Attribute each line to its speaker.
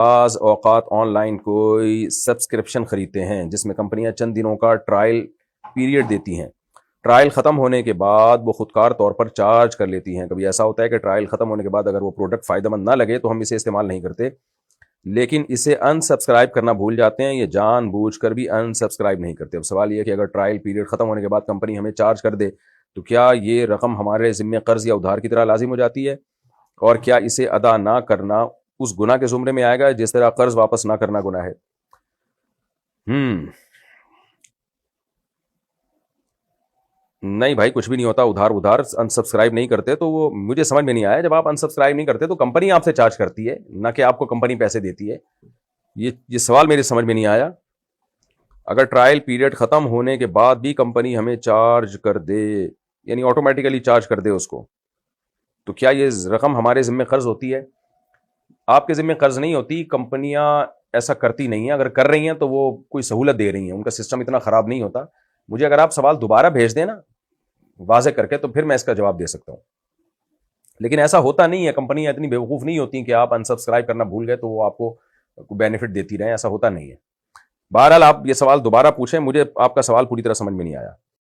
Speaker 1: बाज़ औक़ात ऑनलाइन कोई सब्सक्रिप्शन ख़रीदते हैं जिसमें कंपनियां चंद दिनों का ट्रायल पीरियड देती हैं। ट्रायल ख़त्म होने के बाद वो खुदकार तौर पर चार्ज कर लेती हैं। कभी ऐसा होता है कि ट्रायल ख़त्म होने के बाद अगर वो प्रोडक्ट फ़ायदेमंद ना लगे तो हम इसे इस्तेमाल नहीं करते, लेकिन इसे अनसब्सक्राइब करना भूल जाते हैं। ये जानबूझकर भी अनसब्सक्राइब नहीं करते। अब सवाल ये है कि अगर ट्रायल पीरियड ख़त्म होने के बाद कंपनी हमें चार्ज कर दे तो क्या ये रकम हमारे ज़िम्मे कर्ज़ या उधार की तरह लाजिम हो जाती है? और क्या इसे अदा ना करना उस गुनाह के ज़ुमरे में आएगा जिस तरह कर्ज वापस ना करना गुनाह है? नहीं भाई, कुछ भी नहीं होता। उधार उधार अनसब्सक्राइब नहीं करते तो वो मुझे समझ में नहीं आया। जब आप अनसब्सक्राइब नहीं करते तो कंपनी आपसे चार्ज करती है, ना कि आपको कंपनी पैसे देती है। ये सवाल मेरे समझ में नहीं आया। अगर ट्रायल पीरियड खत्म होने के बाद भी कंपनी हमें चार्ज कर दे, यानी ऑटोमेटिकली चार्ज कर दे उसको, तो क्या ये रकम हमारे जिम्मे कर्ज होती है? आपके ज़िम्मे कर्ज नहीं होती। कंपनियां ऐसा करती नहीं है। अगर कर रही हैं तो वो कोई सहूलत दे रही हैं, उनका सिस्टम इतना ख़राब नहीं होता। मुझे अगर आप सवाल दोबारा भेज दें ना वाज़े करके, तो फिर मैं इसका जवाब दे सकता हूँ। लेकिन ऐसा होता नहीं है। कंपनियां इतनी बेवकूफ़ नहीं होती कि आप अनसब्सक्राइब करना भूल गए तो वो आपको बेनिफिट देती रहें। ऐसा होता नहीं है। बहरहाल आप ये सवाल दोबारा पूछें, मुझे आपका सवाल पूरी तरह समझ में नहीं आया।